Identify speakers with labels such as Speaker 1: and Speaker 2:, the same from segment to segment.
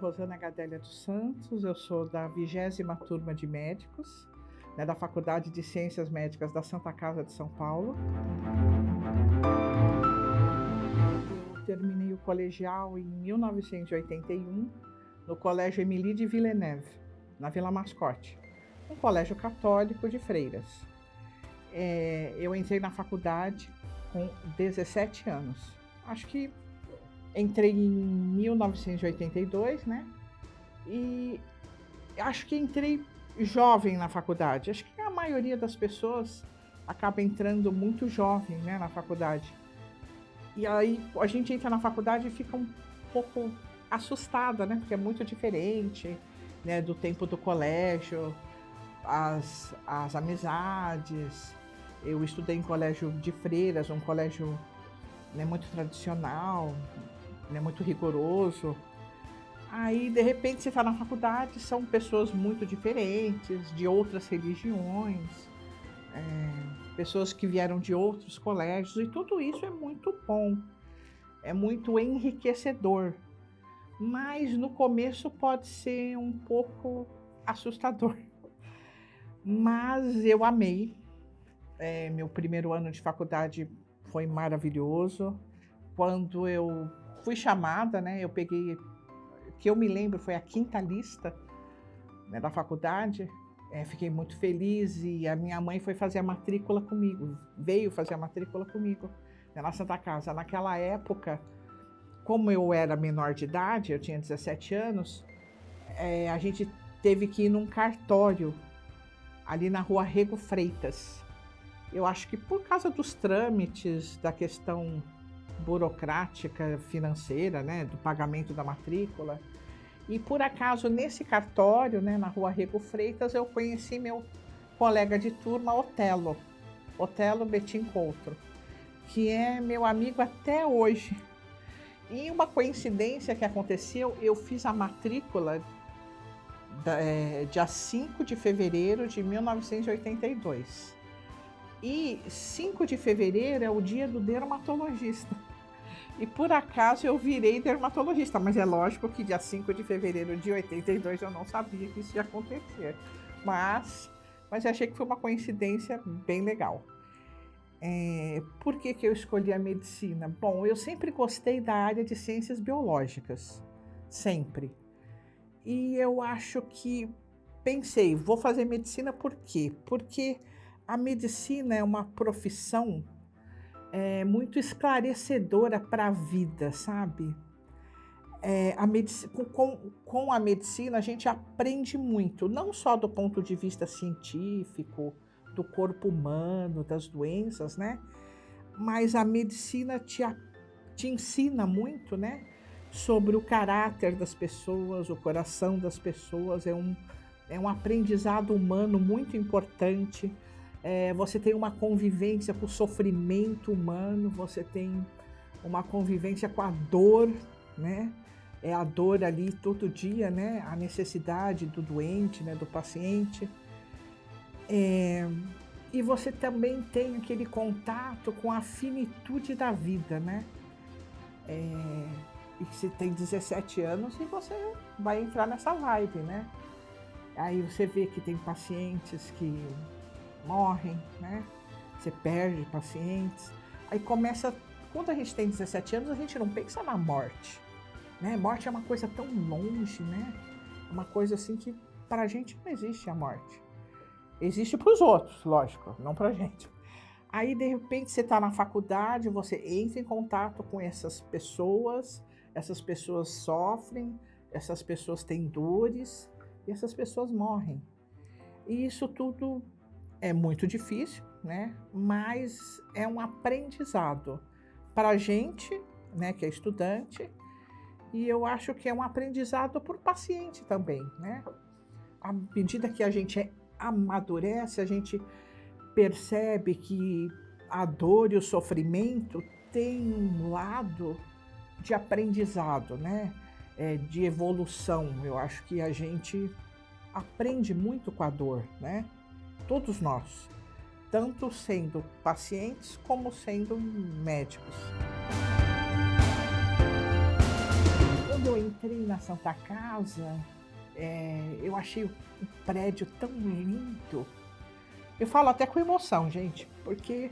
Speaker 1: Rosana Gadelha dos Santos, eu sou da 20ª turma de médicos, né, da Faculdade de Ciências Médicas da Santa Casa de São Paulo. Eu terminei o colegial em 1981, no Colégio Émilie de Villeneuve, na Vila Mascote, um colégio católico de freiras. Eu entrei na faculdade com 17 anos. Acho que entrei em 1982, né? E acho que entrei jovem na faculdade. Acho que a maioria das pessoas acaba entrando muito jovem, né, na faculdade. E aí a gente entra na faculdade e fica um pouco assustada, né? Porque é muito diferente, né, do tempo do colégio, as amizades. Eu estudei em colégio de freiras, um colégio, né, muito tradicional, né, muito rigoroso. Aí, de repente, você está na faculdade, são pessoas muito diferentes, de outras religiões, pessoas que vieram de outros colégios, e tudo isso é muito bom, é muito enriquecedor. Mas no começo pode ser um pouco assustador. Mas eu amei. Meu primeiro ano de faculdade foi maravilhoso. Quando eu fui chamada, né, eu peguei, que eu me lembro, foi a 5ª lista, né, da faculdade. Fiquei muito feliz e a minha mãe foi fazer a matrícula comigo, veio fazer a matrícula comigo, né, na Santa Casa. Naquela época, como eu era menor de idade, eu tinha 17 anos, a gente teve que ir num cartório ali na Rua Rego Freitas. Eu acho que por causa dos trâmites, da questão burocrática, financeira, né, do pagamento da matrícula. E por acaso, nesse cartório, né, na Rua Rego Freitas, eu conheci meu colega de turma, Otelo Betim Coutro, que é meu amigo até hoje. E uma coincidência que aconteceu, eu fiz a matrícula dia 5 de fevereiro de 1982. E 5 de fevereiro é o dia do dermatologista. E por acaso eu virei dermatologista, mas é lógico que dia 5 de fevereiro de 82 eu não sabia que isso ia acontecer. Mas eu achei que foi uma coincidência bem legal. Por que eu escolhi a medicina? Bom, eu sempre gostei da área de ciências biológicas, sempre. E eu acho que pensei, vou fazer medicina por quê? Porque a medicina é uma profissão muito esclarecedora para a vida, sabe? Com a medicina a gente aprende muito, não só do ponto de vista científico, do corpo humano, das doenças, né? Mas a medicina te ensina muito, né? Sobre o caráter das pessoas, o coração das pessoas. É um aprendizado humano muito importante. Você tem uma convivência com o sofrimento humano, você tem uma convivência com a dor, né? É a dor ali todo dia, né? A necessidade do doente, né? Do paciente. E você também tem aquele contato com a finitude da vida, né? E você tem 17 anos e você vai entrar nessa vibe, né? Aí você vê que tem pacientes que morrem, né? Você perde pacientes. Aí começa, quando a gente tem 17 anos, a gente não pensa na morte, né? Morte é uma coisa tão longe, né? Uma coisa assim que para a gente não existe a morte. Existe para os outros, lógico, não para a gente. Aí, de repente, você está na faculdade, você entra em contato com essas pessoas sofrem, essas pessoas têm dores e essas pessoas morrem. E isso tudo é muito difícil, né? Mas é um aprendizado para a gente, né, que é estudante, e eu acho que é um aprendizado para o paciente também, né? À medida que a gente amadurece, a gente percebe que a dor e o sofrimento têm um lado de aprendizado, né? De evolução. Eu acho que a gente aprende muito com a dor, né? Todos nós, tanto sendo pacientes como sendo médicos. Quando quando eu entrei na Santa Casa, eu achei o prédio tão lindo. Eu falo até com emoção, gente, porque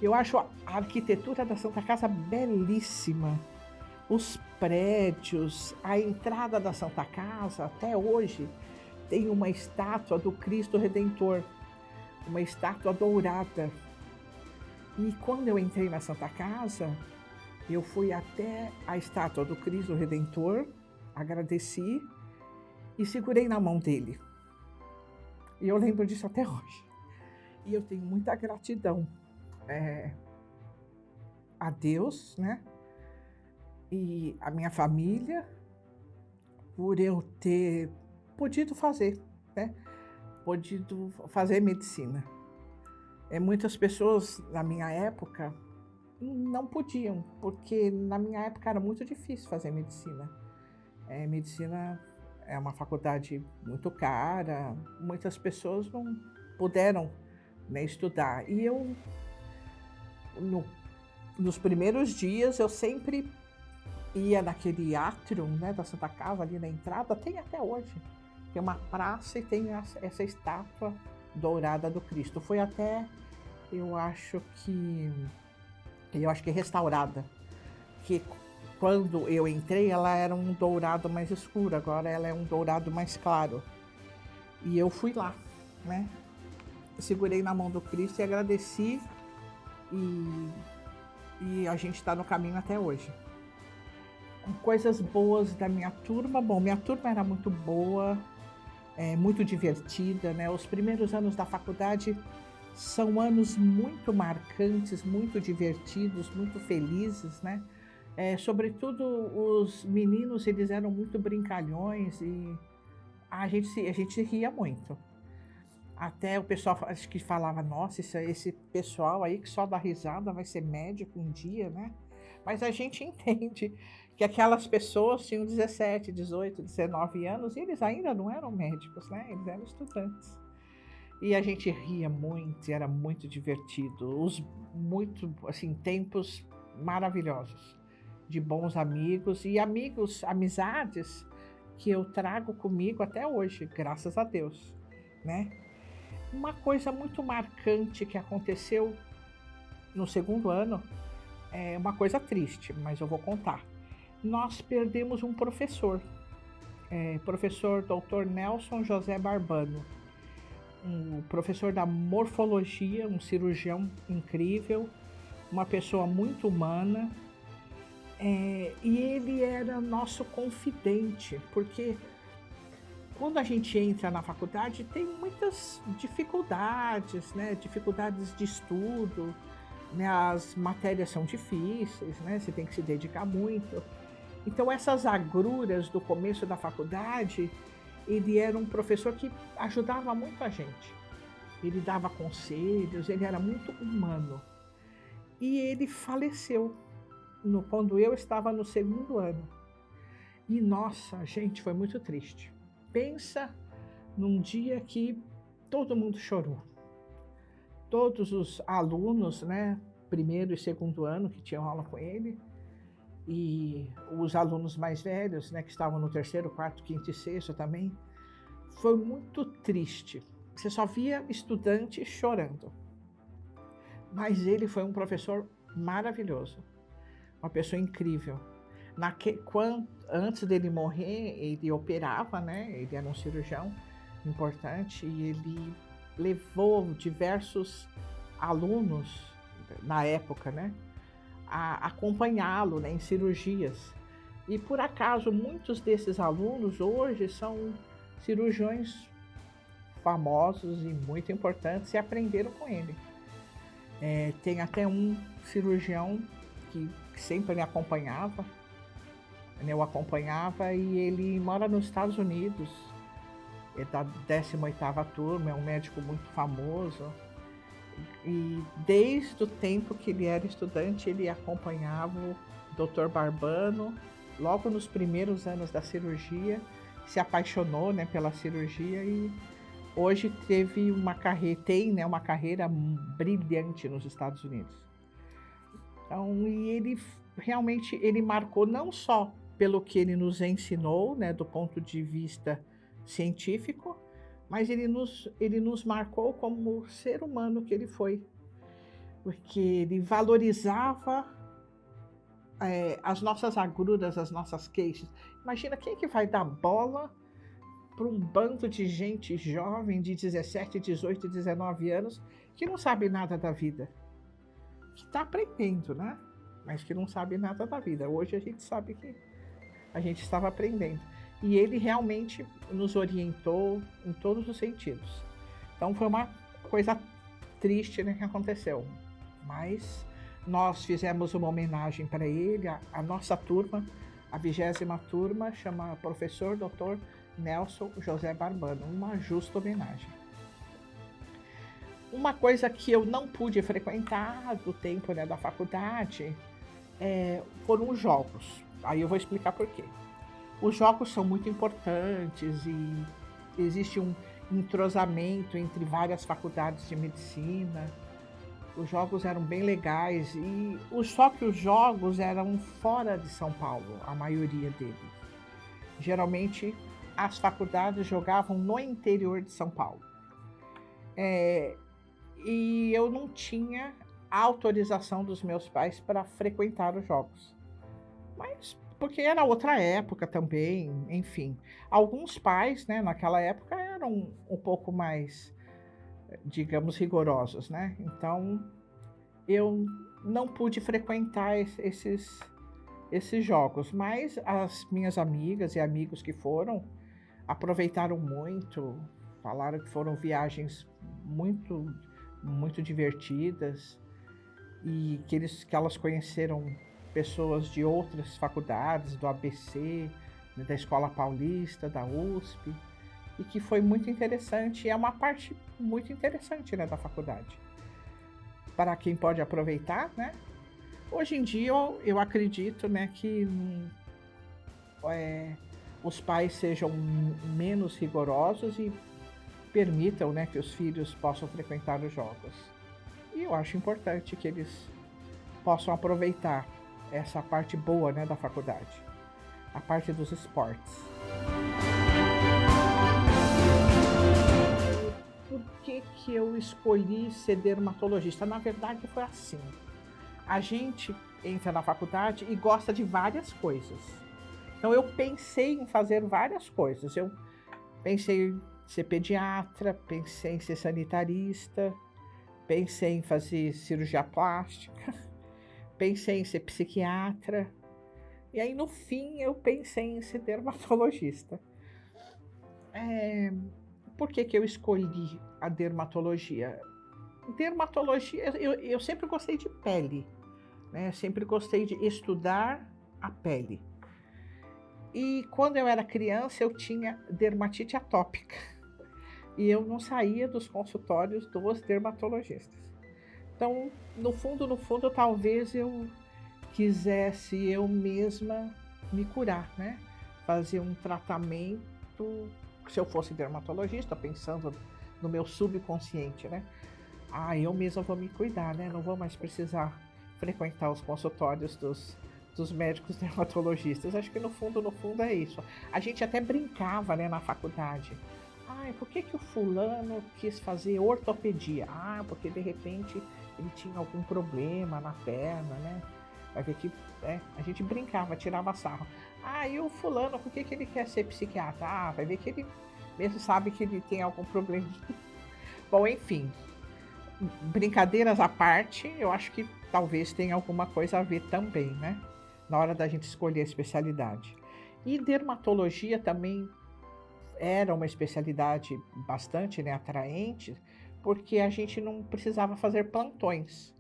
Speaker 1: eu acho a arquitetura da Santa Casa belíssima. Os prédios, a entrada da Santa Casa, até hoje, tem uma estátua do Cristo Redentor, uma estátua dourada. E quando eu entrei na Santa Casa, eu fui até a estátua do Cristo Redentor, agradeci e segurei na mão dele. E eu lembro disso até hoje. E eu tenho muita gratidão a Deus, né? E a minha família, por eu ter podido fazer, né? Podido fazer medicina. Muitas pessoas na minha época não podiam, porque na minha época era muito difícil fazer medicina. Medicina é uma faculdade muito cara, muitas pessoas não puderam, né, estudar. E eu, nos primeiros dias, eu sempre ia naquele átrio, né, da Santa Casa, ali na entrada, tem até hoje. Tem uma praça e tem essa estátua dourada do Cristo. Foi até, eu acho que restaurada. Que quando eu entrei, ela era um dourado mais escuro, agora ela é um dourado mais claro. E eu fui lá, né? Segurei na mão do Cristo e agradeci. E a gente está no caminho até hoje. Coisas boas da minha turma. Bom, minha turma era muito boa, muito divertida, né? Os primeiros anos da faculdade são anos muito marcantes, muito divertidos, muito felizes, né? Sobretudo os meninos, eles eram muito brincalhões e a gente ria muito. Até o pessoal acho que falava, nossa, esse pessoal aí que só dá risada vai ser médico um dia, né? Mas a gente entende que aquelas pessoas tinham 17, 18, 19 anos e eles ainda não eram médicos, né? Eles eram estudantes. E a gente ria muito, era muito divertido. Tempos maravilhosos, de bons amigos e amizades que eu trago comigo até hoje, graças a Deus, né? Uma coisa muito marcante que aconteceu no segundo ano, uma coisa triste, mas eu vou contar. Nós perdemos um professor, professor Dr. Nelson José Barbano, um professor da morfologia, um cirurgião incrível, uma pessoa muito humana, e ele era nosso confidente, porque quando a gente entra na faculdade tem muitas dificuldades, né? Dificuldades de estudo, né? As matérias são difíceis, né? Você tem que se dedicar muito. Então essas agruras do começo da faculdade, ele era um professor que ajudava muito a gente. Ele dava conselhos, ele era muito humano. E ele faleceu quando eu estava no segundo ano. E nossa, gente, foi muito triste. Pensa num dia que todo mundo chorou. Todos os alunos, né, primeiro e segundo ano que tinham aula com ele, e os alunos mais velhos, né, que estavam no terceiro, quarto, quinto e sexto também, foi muito triste. Você só via estudante chorando. Mas ele foi um professor maravilhoso, uma pessoa incrível. Antes dele morrer, ele operava, né? Ele era um cirurgião importante e ele levou diversos alunos, na época, né, a acompanhá-lo, né, em cirurgias. E por acaso, muitos desses alunos hoje são cirurgiões famosos e muito importantes e aprenderam com ele. Tem até um cirurgião que sempre me acompanhava, eu acompanhava, e ele mora nos Estados Unidos, ele é da 18ª turma, é um médico muito famoso, e desde o tempo que ele era estudante, ele acompanhava o Dr. Barbano, logo nos primeiros anos da cirurgia, se apaixonou, né, pela cirurgia e hoje tem uma carreira brilhante nos Estados Unidos. Então, e ele realmente marcou não só pelo que ele nos ensinou, né, do ponto de vista científico, mas ele nos marcou como ser humano que ele foi, porque ele valorizava as nossas agruras, as nossas queixas. Imagina quem que vai dar bola para um bando de gente jovem de 17, 18, 19 anos que não sabe nada da vida, que está aprendendo, né? Mas que não sabe nada da vida. Hoje a gente sabe que a gente estava aprendendo. E ele realmente nos orientou em todos os sentidos. Então foi uma coisa triste, né, que aconteceu. Mas nós fizemos uma homenagem para ele, a nossa turma, a 20ª turma, chama Professor Dr. Nelson José Barbano, uma justa homenagem. Uma coisa que eu não pude frequentar do tempo, né, da faculdade foram os jogos. Aí eu vou explicar por quê. Os jogos são muito importantes e existe um entrosamento entre várias faculdades de medicina. Os jogos eram bem legais, só que os jogos eram fora de São Paulo, a maioria deles. Geralmente, as faculdades jogavam no interior de São Paulo. E eu não tinha a autorização dos meus pais para frequentar os jogos. Mas porque era outra época também, enfim. Alguns pais, né, naquela época eram um pouco mais, digamos, rigorosos, né? Então, eu não pude frequentar esses jogos, mas as minhas amigas e amigos que foram, aproveitaram muito, falaram que foram viagens muito, muito divertidas e que elas conheceram pessoas de outras faculdades, do ABC, da Escola Paulista, da USP, e que foi muito interessante, e é uma parte muito interessante, né, da faculdade. Para quem pode aproveitar, né? Hoje em dia eu acredito, né, que os pais sejam menos rigorosos e permitam, né, que os filhos possam frequentar os jogos. E eu acho importante que eles possam aproveitar essa parte boa, né, da faculdade, a parte dos esportes. Por que eu escolhi ser dermatologista? Na verdade foi assim, a gente entra na faculdade e gosta de várias coisas. Então eu pensei em fazer várias coisas. Eu pensei em ser pediatra, pensei em ser sanitarista, pensei em fazer cirurgia plástica, pensei em ser psiquiatra. E aí no fim eu pensei em ser dermatologista. Por que eu escolhi a dermatologia? Dermatologia, eu sempre gostei de pele, né? Sempre gostei de estudar a pele. E quando eu era criança, eu tinha dermatite atópica. E eu não saía dos consultórios dos dermatologistas. Então, no fundo, talvez eu quisesse eu mesma me curar, né? Fazer um tratamento, se eu fosse dermatologista, pensando no meu subconsciente, né? Eu mesma vou me cuidar, né? Não vou mais precisar frequentar os consultórios dos médicos dermatologistas. Acho que no fundo é isso. A gente até brincava, né, na faculdade. Por que o fulano quis fazer ortopedia? Porque de repente ele tinha algum problema na perna, né? Vai ver que a gente brincava, tirava sarro. E o fulano, por que ele quer ser psiquiatra? Vai ver que ele mesmo sabe que ele tem algum problema. Bom, enfim, brincadeiras à parte, eu acho que talvez tenha alguma coisa a ver também, né? Na hora da gente escolher a especialidade. E dermatologia também era uma especialidade bastante, né, atraente, porque a gente não precisava fazer plantões.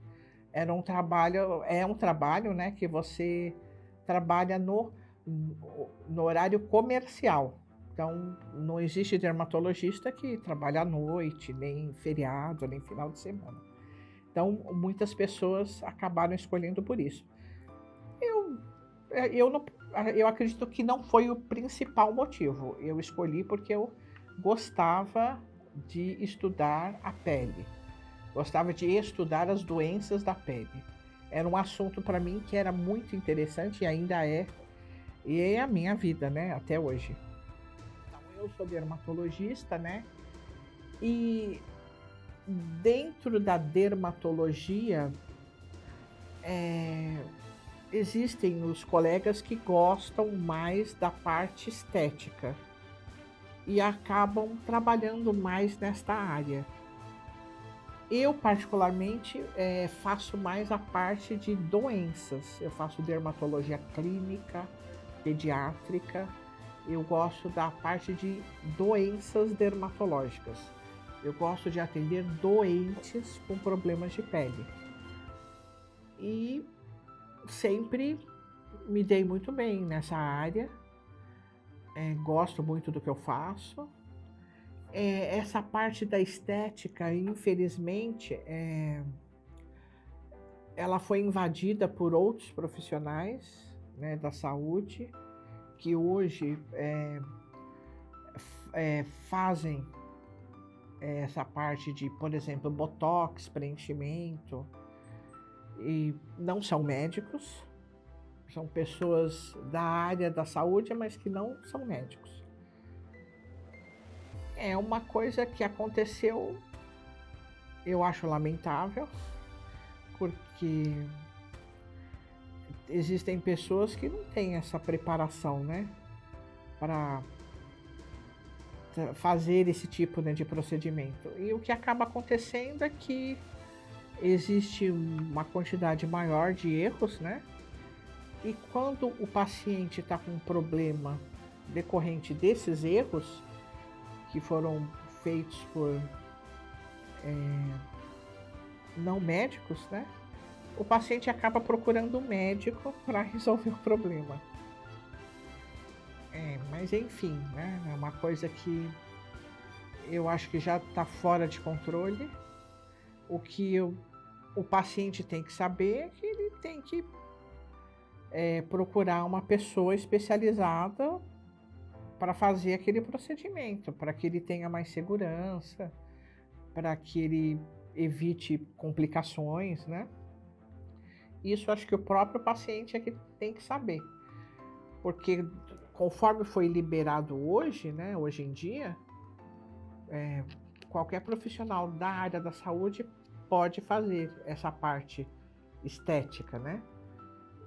Speaker 1: É um trabalho, né, que você trabalha no horário comercial. Então, não existe dermatologista que trabalha à noite, nem feriado, nem final de semana. Então, muitas pessoas acabaram escolhendo por isso. Eu acredito que não foi o principal motivo. Eu escolhi porque eu gostava de estudar a pele. Gostava de estudar as doenças da pele. Era um assunto para mim que era muito interessante e ainda é. E é a minha vida, né, até hoje. Então, eu sou dermatologista, né, e dentro da dermatologia, eh, existem os colegas que gostam mais da parte estética e acabam trabalhando mais nesta área. Eu, particularmente, faço mais a parte de doenças. Eu faço dermatologia clínica, pediátrica. Eu gosto da parte de doenças dermatológicas. Eu gosto de atender doentes com problemas de pele. E sempre me dei muito bem nessa área. Gosto muito do que eu faço. Essa parte da estética, infelizmente, ela foi invadida por outros profissionais, né, da saúde, que hoje fazem essa parte de, por exemplo, botox, preenchimento, e não são médicos, são pessoas da área da saúde, mas que não são médicos. É uma coisa que aconteceu, eu acho lamentável, porque existem pessoas que não têm essa preparação, né, para fazer esse tipo, né, de procedimento. E o que acaba acontecendo é que existe uma quantidade maior de erros, né? E quando o paciente está com um problema decorrente desses erros, que foram feitos por não médicos, né? O paciente acaba procurando um médico para resolver o problema. Mas enfim, né? É uma coisa que eu acho que já está fora de controle. O que o paciente tem que saber é que ele tem que procurar uma pessoa especializada para fazer aquele procedimento, para que ele tenha mais segurança, para que ele evite complicações, né? Isso acho que o próprio paciente é que tem que saber, porque conforme foi liberado hoje, né, hoje em dia, qualquer profissional da área da saúde pode fazer essa parte estética, né?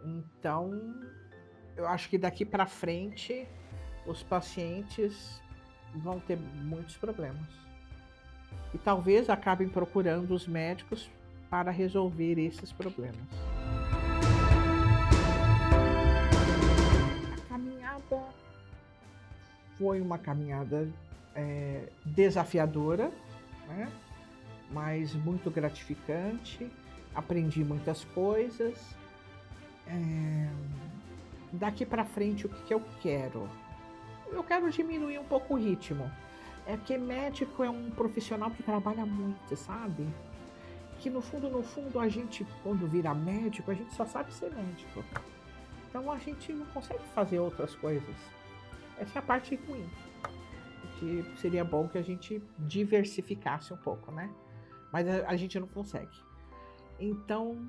Speaker 1: Então, eu acho que daqui para frente os pacientes vão ter muitos problemas. E talvez acabem procurando os médicos para resolver esses problemas. A caminhada foi uma caminhada desafiadora, né? Mas muito gratificante. Aprendi muitas coisas. Daqui para frente, o que eu quero? Eu quero diminuir um pouco o ritmo. É que médico é um profissional que trabalha muito, sabe? Que no fundo, a gente, quando vira médico, a gente só sabe ser médico. Então a gente não consegue fazer outras coisas. Essa é a parte ruim. Que seria bom que a gente diversificasse um pouco, né? Mas a gente não consegue. Então,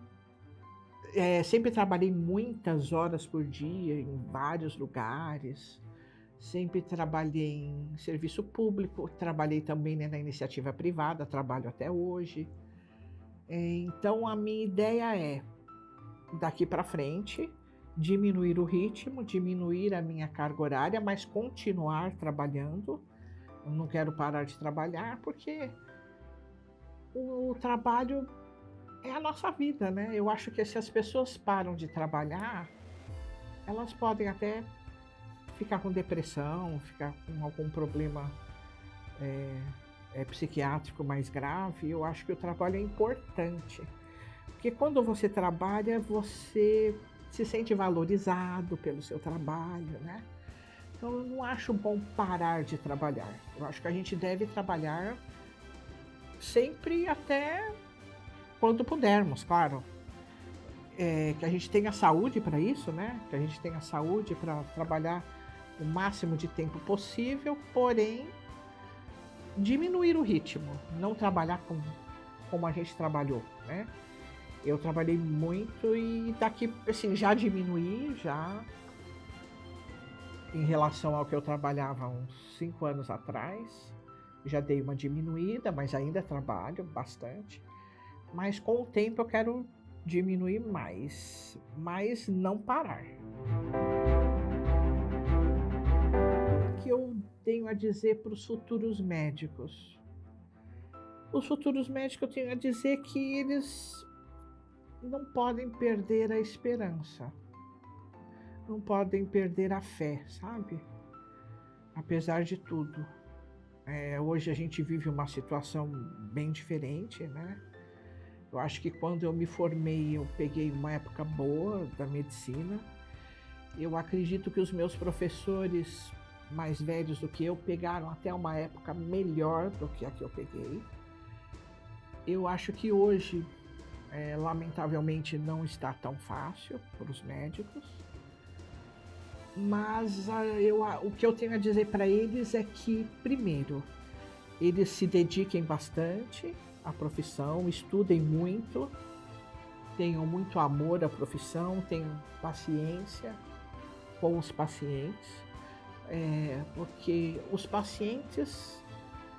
Speaker 1: sempre trabalhei muitas horas por dia em vários lugares. Sempre trabalhei em serviço público, trabalhei também, né, na iniciativa privada, trabalho até hoje. Então a minha ideia é, daqui para frente, diminuir o ritmo, diminuir a minha carga horária, mas continuar trabalhando. Eu não quero parar de trabalhar, porque o trabalho é a nossa vida, né? Eu acho que se as pessoas param de trabalhar, elas podem até ficar com depressão, ficar com algum problema psiquiátrico mais grave. Eu acho que o trabalho é importante, porque quando você trabalha, você se sente valorizado pelo seu trabalho, né? Então eu não acho bom parar de trabalhar. Eu acho que a gente deve trabalhar sempre até quando pudermos, claro. Que a gente tenha saúde para isso, né? Que a gente tenha saúde para trabalhar o máximo de tempo possível, porém diminuir o ritmo, não trabalhar como a gente trabalhou, né? Eu trabalhei muito e daqui, assim, já diminuí, já em relação ao que eu trabalhava há uns 5 anos atrás. Já dei uma diminuída, mas ainda trabalho bastante. Mas com o tempo eu quero diminuir mais, mas não parar. O que eu tenho a dizer para os futuros médicos? Os futuros médicos, eu tenho a dizer que eles não podem perder a esperança, não podem perder a fé, sabe? Apesar de tudo. Hoje a gente vive uma situação bem diferente, né? Eu acho que quando eu me formei, eu peguei uma época boa da medicina. Eu acredito que os meus professores mais velhos do que eu pegaram até uma época melhor do que a que eu peguei. Eu acho que hoje, lamentavelmente, não está tão fácil para os médicos. Mas o que eu tenho a dizer para eles é que, primeiro, eles se dediquem bastante à profissão, estudem muito, tenham muito amor à profissão, tenham paciência com os pacientes, porque os pacientes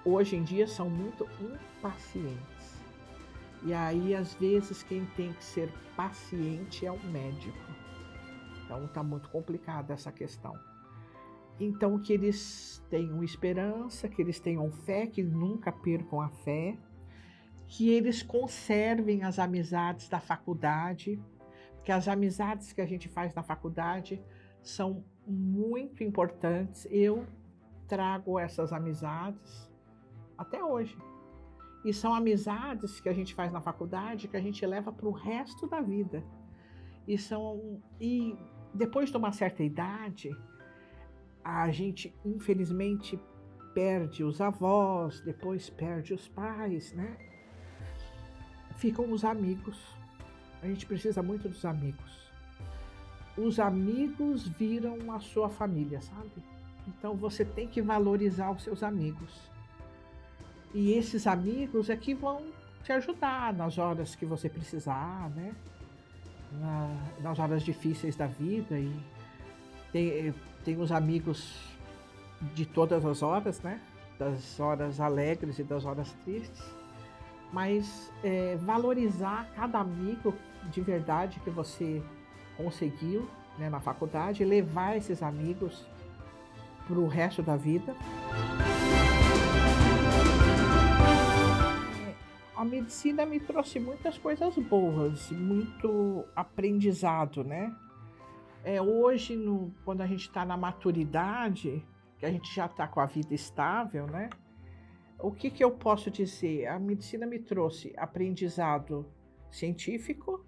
Speaker 1: hoje em dia são muito impacientes. E aí, às vezes, quem tem que ser paciente é o médico. Então está muito complicada essa questão. Então que eles tenham esperança, que eles tenham fé, que nunca percam a fé, que eles conservem as amizades da faculdade, porque as amizades que a gente faz na faculdade são muito importantes. Eu trago essas amizades até hoje. E são amizades que a gente faz na faculdade que a gente leva para o resto da vida. E depois de uma certa idade, a gente infelizmente perde os avós, depois perde os pais, né? Ficam os amigos. A gente precisa muito dos amigos. Os amigos viram a sua família, sabe? Então você tem que valorizar os seus amigos. E esses amigos é que vão te ajudar nas horas que você precisar, né? Nas horas difíceis da vida. E tem os amigos de todas as horas, né? Das horas alegres e das horas tristes. Mas valorizar cada amigo de verdade que você conseguiu, né, na faculdade, levar esses amigos para o resto da vida. A medicina me trouxe muitas coisas boas, muito aprendizado, né? Hoje, quando a gente está na maturidade, que a gente já está com a vida estável, né? O que eu posso dizer? A medicina me trouxe aprendizado científico,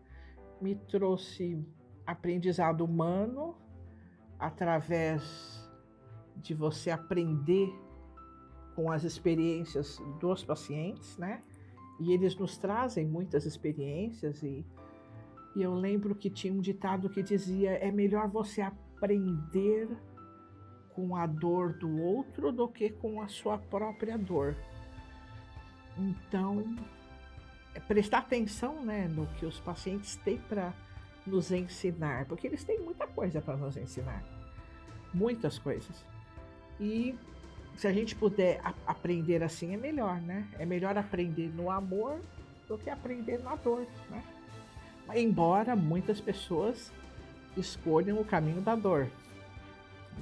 Speaker 1: me trouxe aprendizado humano, através de você aprender com as experiências dos pacientes, né? E eles nos trazem muitas experiências e eu lembro que tinha um ditado que dizia: é melhor você aprender com a dor do outro do que com a sua própria dor. Então, prestar atenção, né, no que os pacientes têm para nos ensinar, porque eles têm muita coisa para nos ensinar, muitas coisas. E se a gente puder aprender assim, é melhor, né? É melhor aprender no amor do que aprender na dor, né? Embora muitas pessoas escolham o caminho da dor,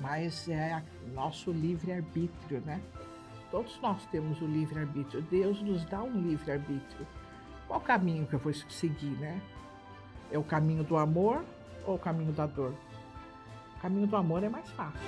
Speaker 1: mas é nosso livre-arbítrio, né? Todos nós temos o livre-arbítrio. Deus nos dá um livre-arbítrio. Qual caminho que eu vou seguir, né? É o caminho do amor ou o caminho da dor? O caminho do amor é mais fácil.